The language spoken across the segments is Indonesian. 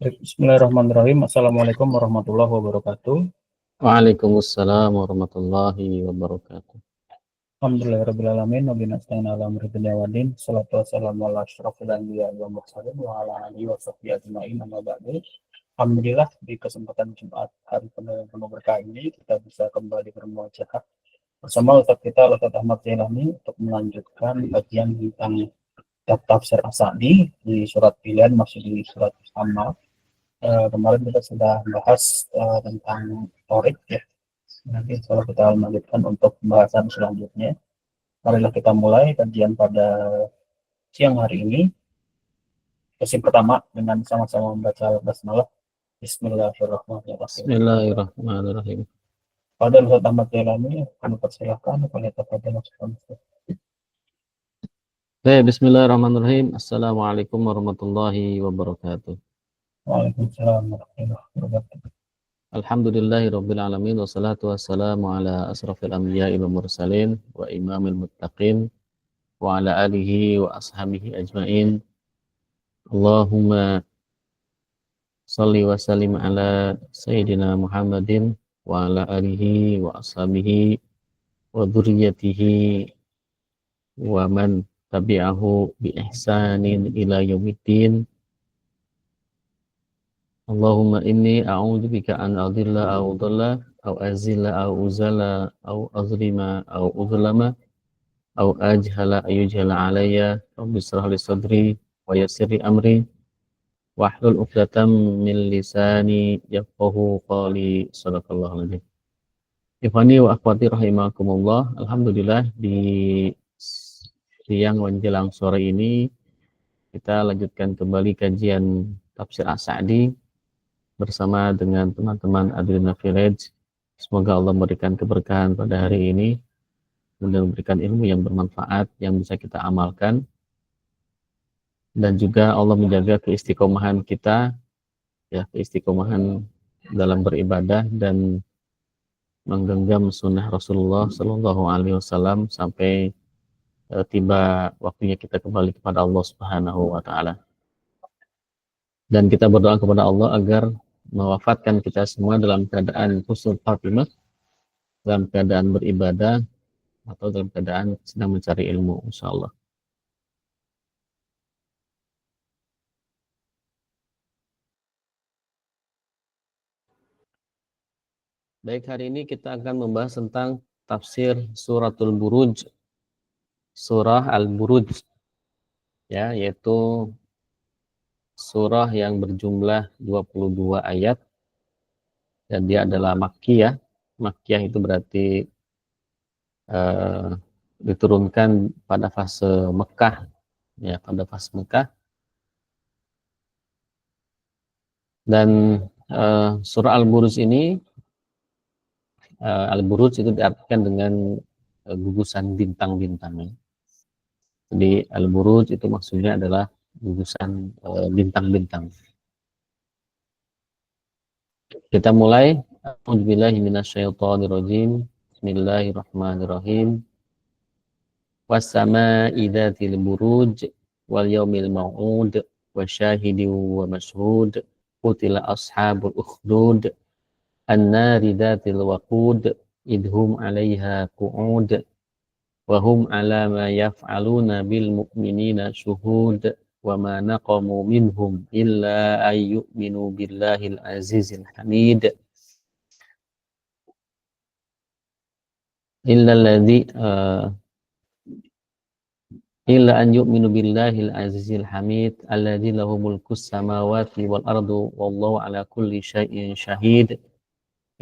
Bismillahirrahmanirrahim. Assalamualaikum warahmatullahi wabarakatuh. Waalaikumsalam warahmatullahi wabarakatuh. Alhamdulillahirrahmanirrahim. Nabi nasta'in ala amri dunya waddin. Salatu wassalamu ala asyrafil anbiya wal mursalin wa ala alihi wa sahbihi ajma'in. Amma ba'du. Alhamdulillah di kesempatan Jumat hari penuh berkah ini kita bisa kembali bermuajahah bersama Ustaz kita Ustaz Ahmad Jailani untuk melanjutkan kajian tentang tafsir As-Sa'di di surat pilihan, masih di surat As-Sammah. Kemarin kita sudah bahas tentang Torik ya. Nanti kalau kita lanjutkan untuk pembahasan selanjutnya. Marilah kita mulai kajian pada siang hari ini. Sesi pertama dengan sama-sama membaca basmalah. Bismillahirrahmanirrahim. Bismillahirrahmanirrahim. Pada Ustaz Ahmad Jailani, kami persilahkan kepada Bapak Ustaz. Bismillahirrahmanirrahim. Assalamualaikum warahmatullahi wabarakatuh. Waalaikumsalam warahmatullahi wabarakatuh. Alhamdulillahi rabbil alamin. Wassalatu wassalamu ala asrafil anbiya'i wal mursalin wa imamil muttaqin wa ala alihi wa ashabihi ajma'in. Allahumma salli wa sallim ala sayyidina Muhammadin wa ala alihi wa ashabihi wa dhurriyyatihi wa man tabi'ahu bi ihsanin ila yaumiddin. Allahumma inni a'udzu bika an adilla aw udalla aw azilla aw uzala aw azlima aw uzlama aw ajhala ayujhala alayya. Rabbi shrah li sadri wa yassir li amri wahlul 'uqdatam min lisani yafqahu qawli. Shadaqallahu alazim. Ikhwani wa akhwati rahimakumullah. Alhamdulillah di siang menjelang sore ini kita lanjutkan kembali kajian tafsir As-Sa'di bersama dengan teman-teman Adrina Village. Semoga Allah memberikan keberkahan pada hari ini, kemudian memberikan ilmu yang bermanfaat yang bisa kita amalkan, dan juga Allah menjaga keistiqomahan kita, ya, keistiqomahan dalam beribadah dan menggenggam sunnah Rasulullah Shallallahu Alaihi Wasallam sampai tiba waktunya kita kembali kepada Allah Subhanahu Wa Taala. Dan kita berdoa kepada Allah agar mewafatkan kita semua dalam keadaan husnul khatimah, dalam keadaan beribadah atau dalam keadaan sedang mencari ilmu, insyaallah. Baik, hari ini kita akan membahas tentang tafsir suratul Buruj, surah Al-Buruj, ya, yaitu surah yang berjumlah 22 ayat dan dia adalah Makkiyah. Makkiyah itu berarti diturunkan pada fase Mekah, ya, pada fase Mekah. Dan surah Al-Buruj ini, Al-Buruj itu diartikan dengan gugusan bintang-bintang. Jadi Al-Buruj itu maksudnya adalah gugusan bintang-bintang. Kita mulai. A'udzubillahi minasyaitonirrajim. Bismillahirrahmanirrahim. Was-samaa'i dzatil buruj wal yaumil maw'ud wasyahidin wa mashhud. Qutila ashabul ukhdud an-nari dzatil waqud idhum 'alaiha qu'ud wa hum 'ala ma yaf'aluna bil mu'minina syuhud wa ma naqamu minhum illa ay yu'minu billahil azizil hamid illa an yu'minu billahil azizil hamid alladzi lahu mulkus samawati wal ardu wallahu ala kulli syai'in syahid.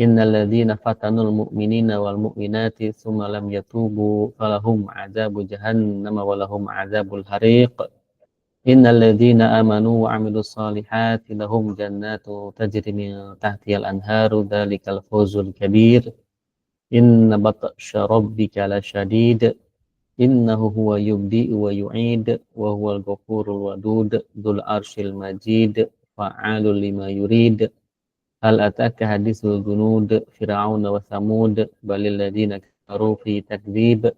Innal ladzina fatanul mu'minina wal mu'minati tsumma lam yatubu falahum 'adzabu jahannam wa lahum 'adzabul hariq. Innal ladzina amanu wa 'amilus solihati lahum jannatu tajri min tahtihal anharu dzalikal fawzul kabir. Inna batsha rabbika lasyadid. Innahu huwa yubdi'u wa yu'id wa huwal ghafurul wadud dzul arsyil majid fa'alul lima yurid. Hal ataka hadithul junud fir'auna wa thamud balil ladzina kafaru fi takdzib.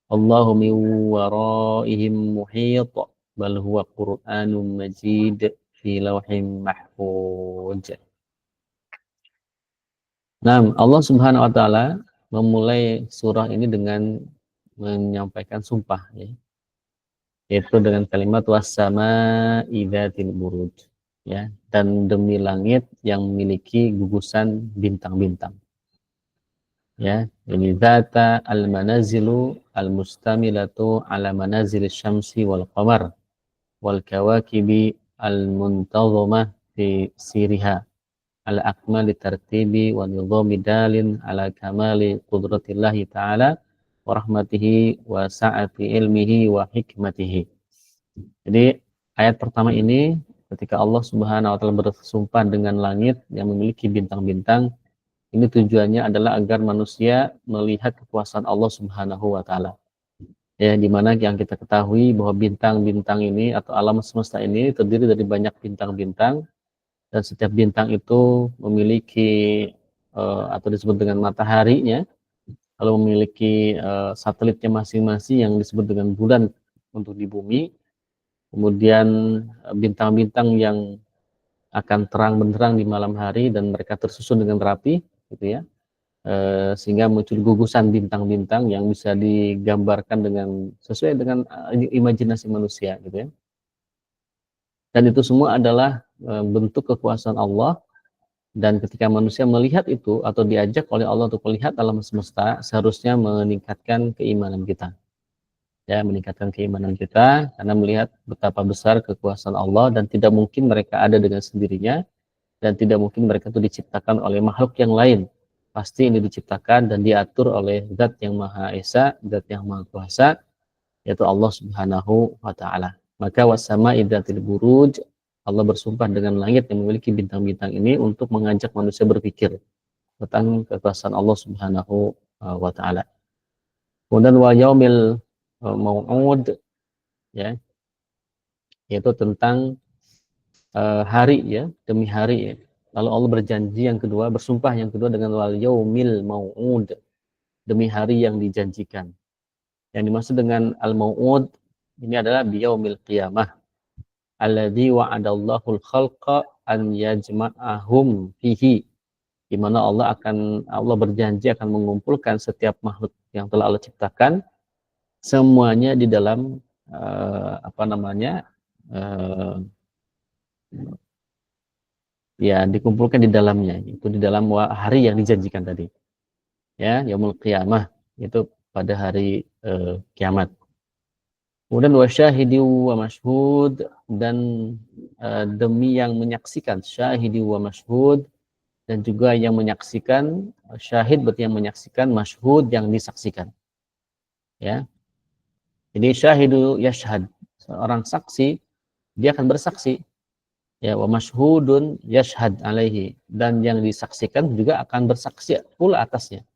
Allahu min waraihim muhit bal huwa Qur'anun Majid fi lawhim mahfuz. Nah, Allah Subhanahu wa taala memulai surah ini dengan menyampaikan sumpah, ya, yaitu dengan kalimat was-sama'i dzatil buruj, ya, dan demi langit yang memiliki gugusan bintang-bintang, ya. Jadi zata al-manazilu al-mustamilatu ala manazil syamsi wal qamar wal kawakibi al-muntazamah fi siriha ala akmali tartibi wa nizami dalin ala kamali qudratillahi ta'ala wa rahmatihi wa sa'ati ilmihi wa hikmatihi. Jadi ayat pertama ini ketika Allah Subhanahu wa taala bersumpah dengan langit yang memiliki bintang-bintang, ini tujuannya adalah agar manusia melihat kekuasaan Allah Subhanahu wa taala. Ya, di mana yang kita ketahui bahwa bintang-bintang ini atau alam semesta ini terdiri dari banyak bintang-bintang, dan setiap bintang itu memiliki atau disebut dengan mataharinya, lalu memiliki satelitnya masing-masing yang disebut dengan bulan untuk di bumi. Kemudian bintang-bintang yang akan terang benderang di malam hari dan mereka tersusun dengan rapi, gitu ya, sehingga muncul gugusan bintang-bintang yang bisa digambarkan dengan sesuai dengan imajinasi manusia, gitu ya. Dan itu semua adalah bentuk kekuasaan Allah, dan ketika manusia melihat itu atau diajak oleh Allah untuk melihat alam semesta, seharusnya meningkatkan keimanan kita. Ya, meningkatkan keimanan kita karena melihat betapa besar kekuasaan Allah dan tidak mungkin mereka ada dengan sendirinya, dan tidak mungkin mereka itu diciptakan oleh makhluk yang lain. Pasti ini diciptakan dan diatur oleh Zat yang Maha Esa, Zat yang Maha Kuasa, yaitu Allah Subhanahu wa taala. Maka was-sama'i dzatil buruj, Allah bersumpah dengan langit yang memiliki bintang-bintang ini untuk mengajak manusia berpikir tentang kekuasaan Allah Subhanahu wa taala. Kemudian wa yaumil mau'ud, ya, yaitu tentang hari, ya, demi hari, ya. Lalu Allah berjanji yang kedua, bersumpah yang kedua dengan wal yaumil mau'ud, demi hari yang dijanjikan. Yang dimaksud dengan al-mau'ud ini adalah biyaumil qiyamah alladzi wa'adallahu al-khalqa an yajma'ahum fihi, di mana Allah berjanji akan mengumpulkan setiap makhluk yang telah Allah ciptakan semuanya di dalam ya, dikumpulkan di dalamnya, itu di dalam hari yang dijanjikan tadi, ya, yaumul qiyamah, itu pada hari kiamat. Kemudian wasyahidi wa mashhud, dan demi yang menyaksikan, syahidi wa mashhud, dan juga yang menyaksikan. Syahid berarti yang menyaksikan, mashhud yang disaksikan, ya. Jadi syahidu yashhad, seorang saksi dia akan bersaksi, ya, wa mashhudun yashhad alaihi, dan yang disaksikan juga akan bersaksi pula atasnya.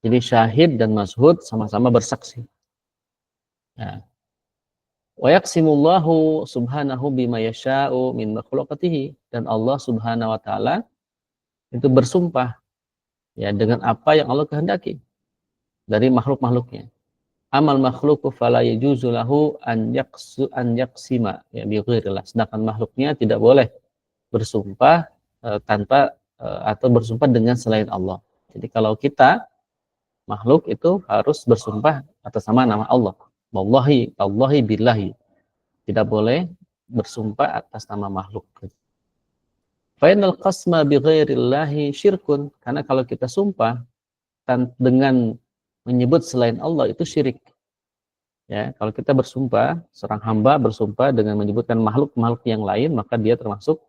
Jadi syahid dan mashhud sama-sama bersaksi, ya. Wa yaqsimullahu subhanahu bima yasha'u min makhluqatihi, dan Allah Subhanahu wa taala itu bersumpah, ya, dengan apa yang Allah kehendaki dari makhluk-makhluknya. Amal makhluku fala yajuzu lahu an yaqsima, ya, bi ghairillah, sedangkan makhluknya tidak boleh bersumpah tanpa atau bersumpah dengan selain Allah. Jadi kalau kita makhluk itu harus bersumpah atas nama Allah. Wallahi, Allahi billahi. Tidak boleh bersumpah atas nama makhluk. Fainal qasma bi ghairillahi syirkun, karena kalau kita sumpah dengan menyebut selain Allah itu syirik. Ya, kalau kita bersumpah, seorang hamba bersumpah dengan menyebutkan makhluk-makhluk yang lain, maka dia termasuk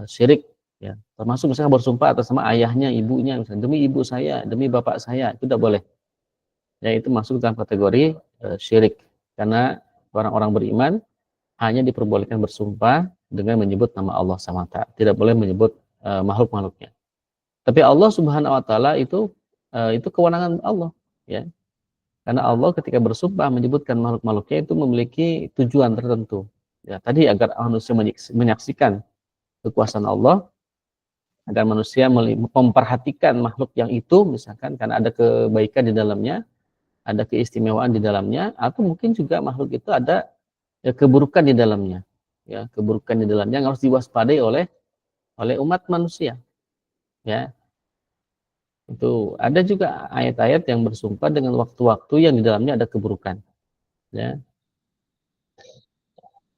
syirik, ya. Termasuk misalnya bersumpah atas nama ayahnya, ibunya, misalnya demi ibu saya, demi bapak saya, itu tidak boleh. Ya, itu masuk dalam kategori syirik. Karena orang-orang beriman hanya diperbolehkan bersumpah dengan menyebut nama Allah SWT, tidak boleh menyebut makhluk-makhluknya. Tapi Allah Subhanahu wa taala itu kewenangan Allah, ya. Karena Allah ketika bersumpah menyebutkan makhluk-makhluknya itu memiliki tujuan tertentu. Ya, tadi agar manusia menyaksikan kekuasaan Allah, agar manusia memperhatikan makhluk yang itu, misalkan karena ada kebaikan di dalamnya, ada keistimewaan di dalamnya, atau mungkin juga makhluk itu ada keburukan di dalamnya. ya, keburukan di dalamnya yang harus diwaspadai oleh umat manusia, ya. Itu ada juga ayat-ayat yang bersumpah dengan waktu-waktu yang di dalamnya ada keburukan, ya.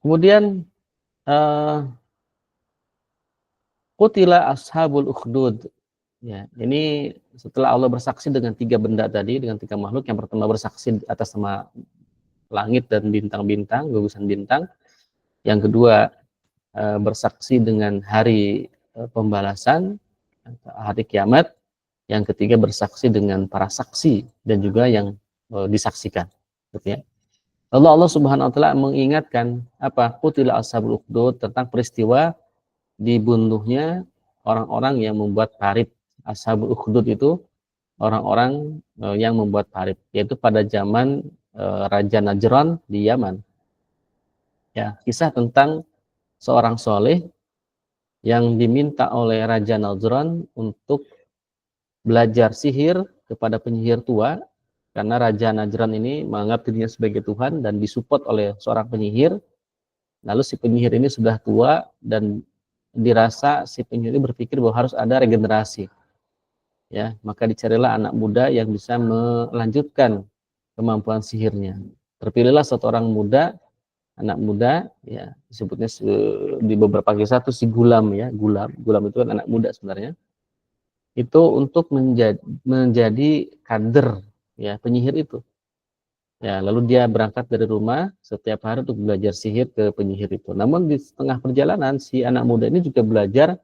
Kemudian qutila ashabul ukhdud, ya. Ini setelah Allah bersaksi dengan 3 benda tadi, dengan 3 makhluk. Yang pertama bersaksi atas nama langit dan bintang-bintang, gugusan bintang. Yang kedua bersaksi dengan hari pembalasan, hari kiamat. Yang ketiga bersaksi dengan para saksi dan juga yang disaksikan, gitu ya. Allah Subhanahu wa taala mengingatkan apa? Qutila ashabul ukhdud, tentang peristiwa dibunuhnya orang-orang yang membuat parit. Ashabul ukhdud itu orang-orang yang membuat parit, yaitu pada zaman Raja Najran di Yaman. Ya, kisah tentang seorang soleh yang diminta oleh Raja Najran untuk belajar sihir kepada penyihir tua, karena Raja Najran ini menganggap dirinya sebagai Tuhan dan disupport oleh seorang penyihir. Lalu si penyihir ini sudah tua dan dirasa si penyihir ini berpikir bahwa harus ada regenerasi. Ya, maka dicarilah anak muda yang bisa melanjutkan kemampuan sihirnya. Terpilihlah satu orang muda, anak muda, ya, disebutnya di beberapa kisah itu si Gulam, ya. Gulam itu kan anak muda sebenarnya. Itu untuk menjadi kader, ya, penyihir itu. Ya, lalu dia berangkat dari rumah setiap hari untuk belajar sihir ke penyihir itu. Namun di tengah perjalanan si anak muda ini juga belajar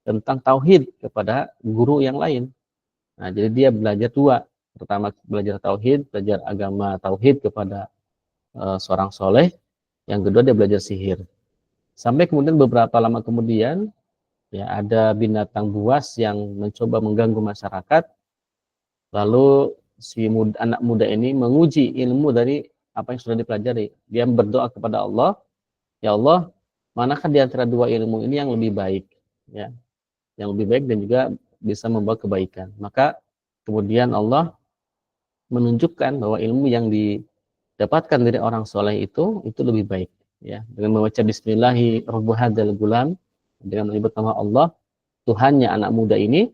tentang tauhid kepada guru yang lain. Nah, jadi dia belajar 2. Pertama belajar tauhid, belajar agama tauhid kepada seorang soleh. Yang kedua dia belajar sihir. Sampai kemudian beberapa lama kemudian, ya, ada binatang buas yang mencoba mengganggu masyarakat. Lalu si anak muda ini menguji ilmu dari apa yang sudah dipelajari. Dia berdoa kepada Allah, ya Allah, manakah di antara 2 ilmu ini yang lebih baik, ya, yang lebih baik dan juga bisa membawa kebaikan. Maka kemudian Allah menunjukkan bahwa ilmu yang didapatkan dari orang soleh itu lebih baik, ya, dengan membaca Bismillahi Rabbu hadzal gulam, dengan menyebut nama Allah, Tuhannya anak muda ini,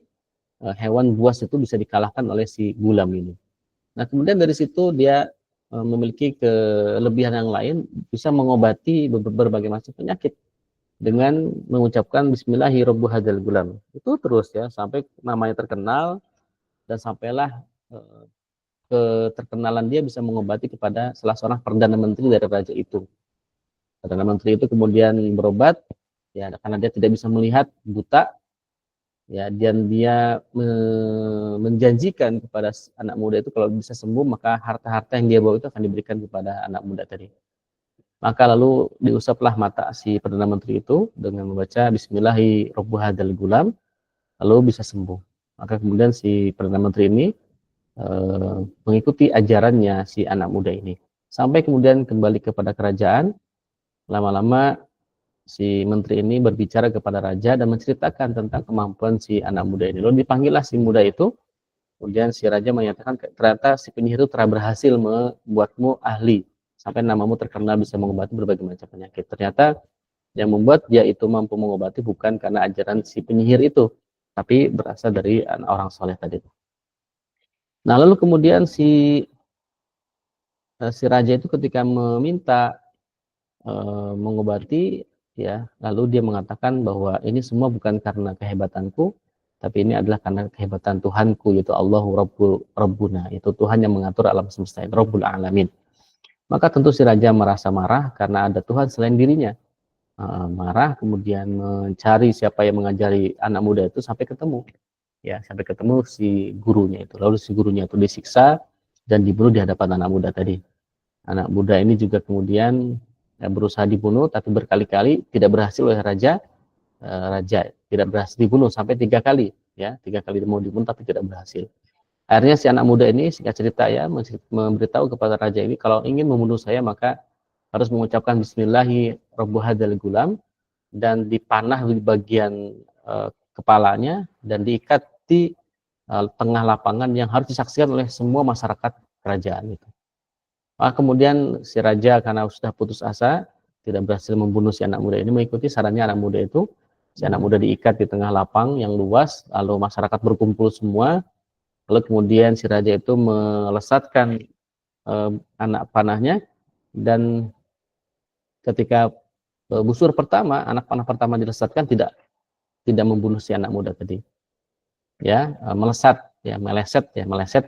hewan buas itu bisa dikalahkan oleh si gulam ini. Nah, kemudian dari situ dia memiliki kelebihan yang lain, bisa mengobati berbagai macam penyakit dengan mengucapkan Bismillahi Rabbu hadzal gulam. Itu terus, ya, sampai namanya terkenal dan sampailah keterkenalan dia bisa mengobati kepada salah seorang perdana menteri dari raja itu. Perdana menteri itu kemudian berobat, ya, karena dia tidak bisa melihat, buta, ya, dan dia menjanjikan kepada anak muda itu kalau bisa sembuh maka harta-harta yang dia bawa itu akan diberikan kepada anak muda tadi. Maka lalu diusaplah mata si perdana menteri itu dengan membaca Bismillahi Rabbu hadzal gulam, lalu bisa sembuh. Maka kemudian si perdana menteri ini mengikuti ajarannya si anak muda ini sampai kemudian kembali kepada kerajaan. Lama-lama si menteri ini berbicara kepada raja dan menceritakan tentang kemampuan si anak muda ini. Lalu dipanggillah si muda itu. Kemudian si raja menyatakan ternyata si penyihir itu telah berhasil membuatmu ahli sampai namamu terkenal bisa mengobati berbagai macam penyakit. Ternyata yang membuat dia itu mampu mengobati bukan karena ajaran si penyihir itu, tapi berasal dari orang soleh tadi. Nah, lalu kemudian si raja itu ketika meminta mengobati, ya, lalu dia mengatakan bahwa ini semua bukan karena kehebatanku, tapi ini adalah karena kehebatan Tuhanku, yaitu Allahu Rabbuna, itu Tuhan yang mengatur alam semesta, Rabbul Alamin. Maka tentu si raja merasa marah karena ada Tuhan selain dirinya. Marah, kemudian mencari siapa yang mengajari anak muda itu sampai ketemu, ya, sampai ketemu si gurunya itu. Lalu si gurunya itu disiksa dan dibunuh di hadapan anak muda tadi. Anak muda ini juga kemudian berusaha dibunuh tapi berkali-kali tidak berhasil oleh raja. Raja tidak berhasil dibunuh sampai 3 kali, ya, 3 kali mau dibunuh tapi tidak berhasil. Akhirnya si anak muda ini, singkat cerita, ya, memberitahu kepada raja ini kalau ingin membunuh saya maka harus mengucapkan Bismillahi Rabbu hadzal gulam dan dipanah di bagian kepalanya dan diikat di tengah lapangan yang harus disaksikan oleh semua masyarakat kerajaan itu. Kemudian si raja karena sudah putus asa, tidak berhasil membunuh si anak muda ini, mengikuti sarannya anak muda itu. Si anak muda diikat di tengah lapang yang luas, lalu masyarakat berkumpul semua, lalu kemudian si raja itu melesatkan anak panahnya, dan ketika busur pertama, anak panah pertama dilesatkan, tidak membunuh si anak muda tadi, ya, meleset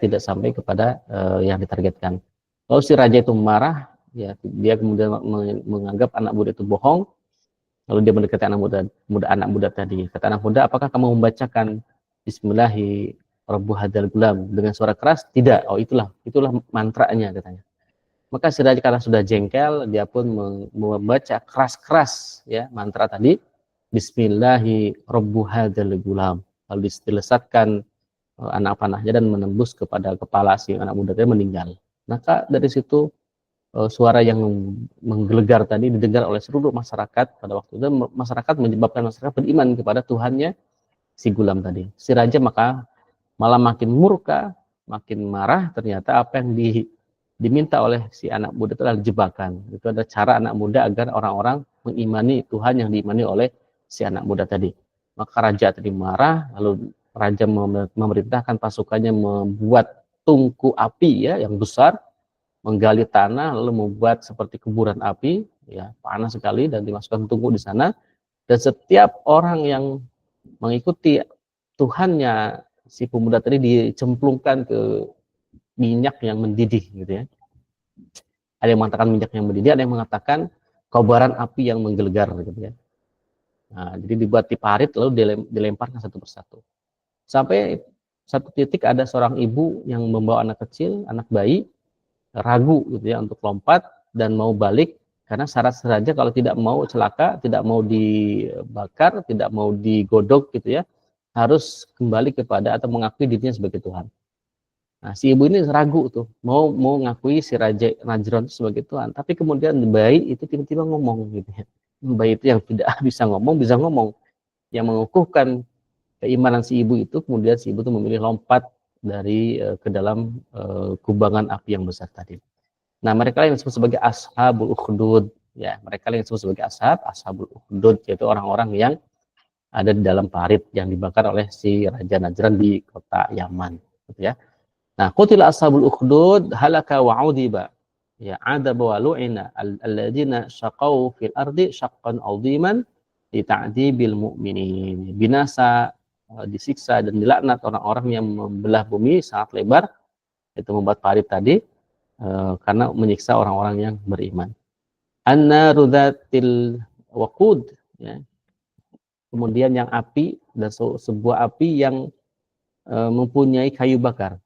tidak sampai kepada yang ditargetkan. Lalu si raja itu marah, ya, dia kemudian menganggap anak muda itu bohong. Lalu dia mendekati anak muda tadi. Kata anak muda, apakah kamu membacakan Bismillahi Rabbu Hadzal Gulam dengan suara keras? Tidak. Oh, itulah mantranya, katanya. Maka si raja karena sudah jengkel, dia pun membaca keras-keras, ya, mantra tadi, Bismillahi Rabbu Hadzal Gulam. Lalu dilesatkan anak panahnya dan menembus kepada kepala si anak muda tadi, meninggal. Maka dari situ suara yang menggelegar tadi didengar oleh seluruh masyarakat pada waktu itu. Masyarakat menyebabkan masyarakat beriman kepada Tuhannya si gulam tadi. Si raja maka malah makin murka, makin marah. Ternyata apa yang diminta oleh si anak muda itu adalah jebakan. Itu adalah cara anak muda agar orang-orang mengimani Tuhan yang diimani oleh si anak muda tadi. Maka raja tadi marah, lalu raja memerintahkan pasukannya membuat tungku api, ya, yang besar, menggali tanah lalu membuat seperti kuburan api, ya, panas sekali, dan dimasukkan tungku di sana. Dan setiap orang yang mengikuti Tuhannya si pemuda tadi dicemplungkan ke minyak yang mendidih, gitu ya. Ada yang mengatakan minyak yang mendidih, ada yang mengatakan kobaran api yang menggelegar, gitu ya. Nah, jadi dibuat di parit lalu dilemparkan satu persatu. Sampai satu titik ada seorang ibu yang membawa anak kecil, anak bayi, ragu, gitu ya, untuk lompat dan mau balik, karena syarat raja kalau tidak mau celaka, tidak mau dibakar, tidak mau digodok, gitu ya, harus kembali kepada atau mengakui dirinya sebagai Tuhan. Nah, si ibu ini ragu tuh, mau ngakui si Raja Najran sebagai Tuhan, tapi kemudian bayi itu tiba-tiba ngomong, gitu ya. Bayi itu yang tidak bisa ngomong, yang mengukuhkan keimanan si ibu itu. Kemudian si ibu itu memilih lompat dari ke dalam kubangan api yang besar tadi. Nah, mereka yang disebut sebagai ashabul ukhdud, ya, mereka yang disebut sebagai ashabul ukhdud, yaitu orang-orang yang ada di dalam parit yang dibakar oleh si Raja Najran di kota Yaman, gitu ya. Nah, qutila ashabul ukhdud halaka wa udiba, ya, adaba wa lu'ina alladzina syaqau fil ardi syaqqan 'aziman li ta'dibil mu'minin. Binasa, disiksa dan dilaknat orang-orang yang membelah bumi sangat lebar, itu membuat parit tadi, karena menyiksa orang-orang yang beriman. An-naru dzatil waqud, ya. Kemudian yang api, dan sebuah api yang mempunyai kayu bakar.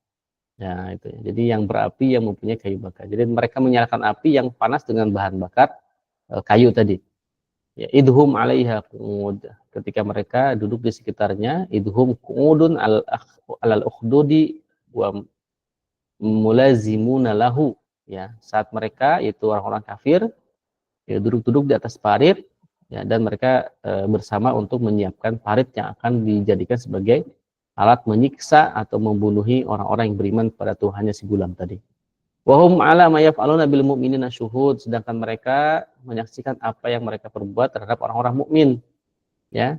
Ya, itu. Jadi yang berapi yang mempunyai kayu bakar. Jadi mereka menyalakan api yang panas dengan bahan bakar kayu tadi. Ya, idhum 'alaiha qu'ud. Ketika mereka duduk di sekitarnya, idhum qu'udun alal ukhdudi wa mulazimuna lahu, ya, saat mereka itu orang-orang kafir, ya, duduk-duduk di atas parit, ya, dan mereka bersama untuk menyiapkan parit yang akan dijadikan sebagai alat menyiksa atau membunuhi orang-orang yang beriman kepada Tuhannya si gulam tadi. Wahum ala ma yaf'aluna bil mu'minina syuhud, sedangkan mereka menyaksikan apa yang mereka perbuat terhadap orang-orang mukmin, ya.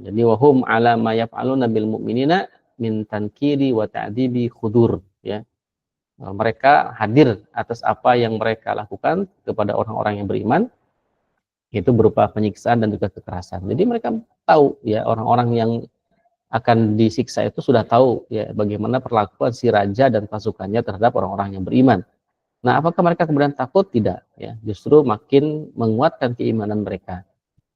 Jadi wahum ala ma yaf'aluna bil mu'minina min tankiri wa ta'dibi khudur, ya. Mereka hadir atas apa yang mereka lakukan kepada orang-orang yang beriman, itu berupa penyiksaan dan juga kekerasan. Jadi mereka tahu, ya, orang-orang yang akan disiksa itu sudah tahu, ya, bagaimana perlakuan si raja dan pasukannya terhadap orang-orang yang beriman. Nah, apakah mereka kemudian takut? Tidak, ya, justru makin menguatkan keimanan mereka.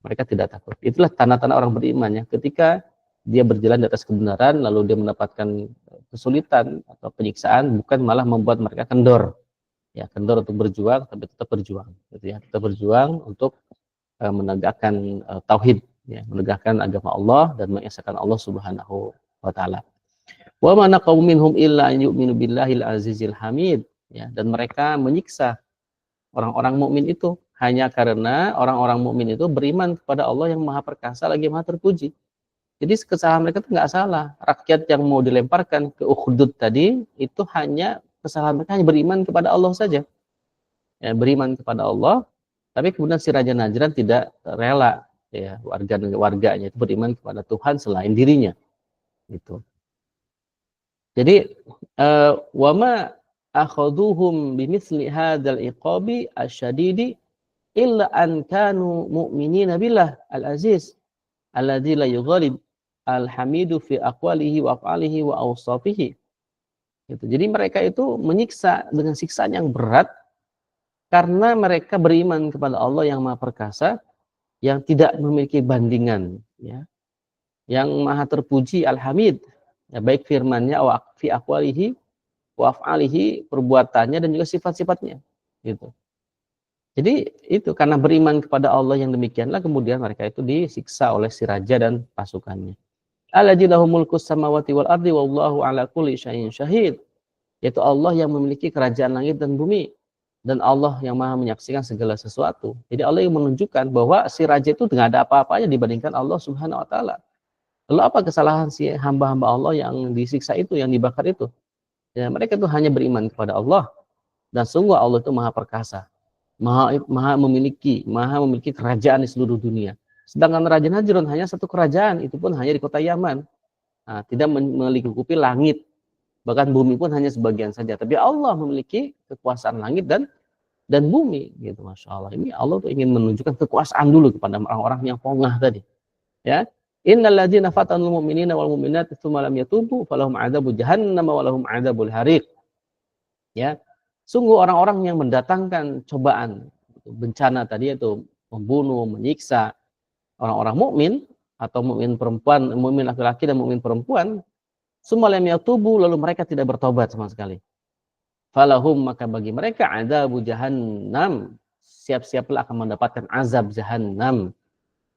Mereka tidak takut. Itulah tanda-tanda orang beriman, ya, ketika dia berjalan di atas kebenaran lalu dia mendapatkan kesulitan atau penyiksaan, bukan malah membuat mereka kendor, ya, kendor untuk berjuang, tapi tetap berjuang, gitu ya, tetap berjuang untuk menegakkan tauhid, ya, menegakkan agama Allah dan mengesahkan Allah Subhanahu wa taala. Wa ma naqaw minhum illa an yu'minu billahil azizil hamid, ya, dan mereka menyiksa orang-orang mukmin itu hanya karena orang-orang mukmin itu beriman kepada Allah yang Maha Perkasa lagi Maha Terpuji. Jadi kesalahan mereka itu nggak salah. Rakyat yang mau dilemparkan ke Ukhdud tadi itu hanya kesalahan mereka hanya beriman kepada Allah saja. Ya, beriman kepada Allah, Tapi kemudian si Raja Najran tidak rela, ya, warganya itu beriman kepada Tuhan selain dirinya, gitu. Jadi wa ma akhaduhum bimithli hadzal iqabi asyadidi illa an kanu mu'minina billah al-aziz alladzi la yughalib al-hamidu fi aqwalihi wa af'alihi wa awsafihi. Gitu. Jadi mereka itu menyiksa dengan siksaan yang berat karena mereka beriman kepada Allah yang Maha Perkasa, yang tidak memiliki bandingan, ya, yang Maha terpuji, Al-Hamid, ya, baik firman-Nya wa fi aqwalihi wa af'alihi, perbuatannya dan juga sifat-sifatnya, gitu. Jadi itu karena beriman kepada Allah yang demikianlah kemudian mereka itu disiksa oleh si raja dan pasukannya. Alladzi lahu mulkus samawati wal ardi wallahu ala kulli syai'in syahid. Yaitu Allah yang memiliki kerajaan langit dan bumi, dan Allah yang Maha menyaksikan segala sesuatu. Jadi Allah yang menunjukkan bahwa si raja itu tidak ada apa-apanya dibandingkan Allah Subhanahu wa taala. Lalu apa kesalahan si hamba-hamba Allah yang disiksa itu, yang dibakar itu? Ya, mereka itu hanya beriman kepada Allah, dan sungguh Allah itu Maha Perkasa, maha memiliki kerajaan di seluruh dunia. Sedangkan Raja Najran hanya satu kerajaan, itu pun hanya di kota Yaman. Nah, tidak melingkupi langit, bahkan bumi pun hanya sebagian saja. Tapi Allah memiliki kekuasaan langit dan bumi, gitu. Masya Allah. Ini Allah tuh ingin menunjukkan kekuasaan dulu kepada orang-orang yang pongah tadi. Ya, innal ladzina fatanul mu'minina wal mu'minati tsumma lam yatubu falahum 'adzabu jahannam wa lahum 'adzabul hariq. Ya, sungguh orang-orang yang mendatangkan cobaan, bencana tadi, itu membunuh, menyiksa orang-orang mukmin atau mukmin perempuan, mukmin laki-laki dan mukmin perempuan, tsumma lam yatubu, lalu mereka tidak bertobat sama sekali. Falahum, maka bagi mereka adzabu jahannam, siap-siaplah akan mendapatkan azab jahannam,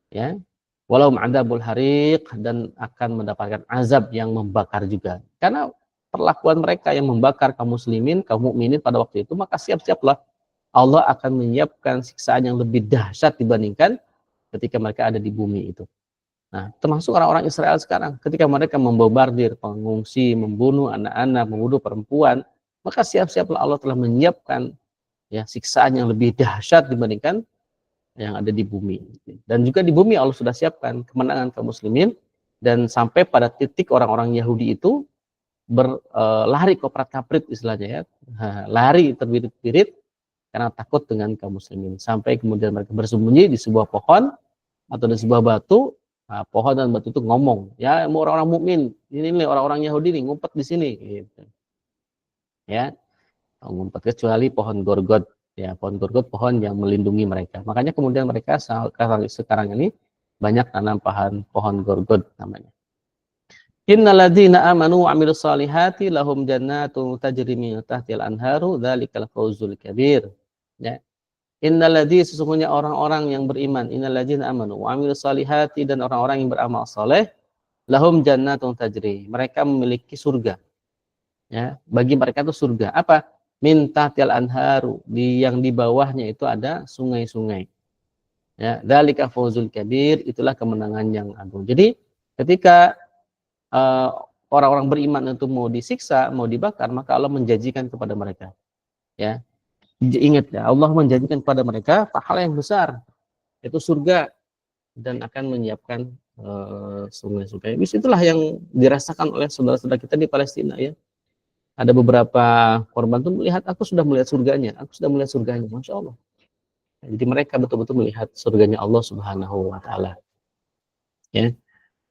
ya. Walahum adzabul hariq, dan akan mendapatkan azab yang membakar juga. Karena perlakuan mereka yang membakar kaum muslimin, kaum mukminin pada waktu itu, maka siap-siaplah Allah akan menyiapkan siksaan yang lebih dahsyat dibandingkan ketika mereka ada di bumi itu. Nah, termasuk orang-orang Israel sekarang, ketika mereka membombardir pengungsi, membunuh anak-anak, membunuh perempuan, maka siap-siaplah Allah telah menyiapkan, ya, siksaan yang lebih dahsyat dibandingkan yang ada di bumi. Dan juga di bumi Allah sudah siapkan kemenangan kaum muslimin, dan sampai pada titik orang-orang Yahudi itu berlari koprat-kaprit istilahnya, ya, lari terbirit-birit karena takut dengan kaum muslimin, sampai kemudian mereka bersembunyi di sebuah pohon atau di sebuah batu. Nah, pohon dan batu itu ngomong, ya, mau orang-orang mukmin ini nih, orang-orang Yahudi nih ngumpet di sini, gitu. Ya, ngumpet, kecuali pohon gorgot, ya, pohon gorgot, pohon yang melindungi mereka. Makanya kemudian mereka sekarang ini banyak tanam pohon gorgot namanya. Innalladzina amanu wa 'amilus solihati lahum jannatun tajri min tahtiha al-anharu dzalikal fawzul kabir. Ya. Innalladzi, sesungguhnya orang-orang yang beriman, innalladzina amanu wa 'amilus solihati, dan orang-orang yang beramal saleh, lahum jannatun tajri, mereka memiliki surga. Ya, bagi mereka itu surga. Apa? Min tahtiha al-anharu, yang di bawahnya itu ada sungai-sungai. Ya, dzalikal fawzul kabir, itulah kemenangan yang agung. Jadi ketika orang-orang beriman itu mau disiksa, mau dibakar, maka Allah menjanjikan kepada mereka, ya, ingat ya, Allah menjanjikan kepada mereka pahala yang besar, yaitu surga, dan akan menyiapkan sungai-sungai. Itulah yang dirasakan oleh saudara-saudara kita di Palestina, ya. Ada beberapa korban tuh melihat, aku sudah melihat surganya, Masya Allah. Jadi mereka betul-betul melihat surganya Allah Subhanahu wa taala. Ya.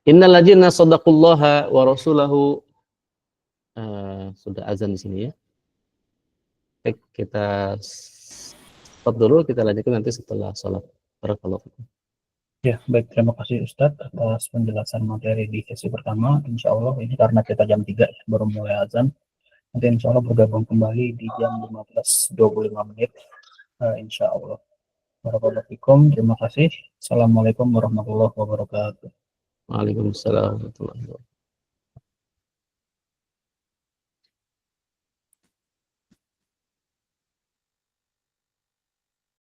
Innal ladzina shadaqullaha wa rasulahu, sudah azan di sini, ya. Baik, kita stop dulu, kita lanjutkan nanti setelah sholat. Barakallahu fikum. Ya, baik, terima kasih Ustadz atas penjelasan materi di sesi pertama. Insya Allah ini karena kita jam 3 baru mulai azan. Nanti insya Allah bergabung kembali di jam 15.25 menit. Insya Allah. Barakallahu fikum. Terima kasih. Assalamualaikum warahmatullahi wabarakatuh. Waalaikumsalam warahmatullahi wabarakatuh.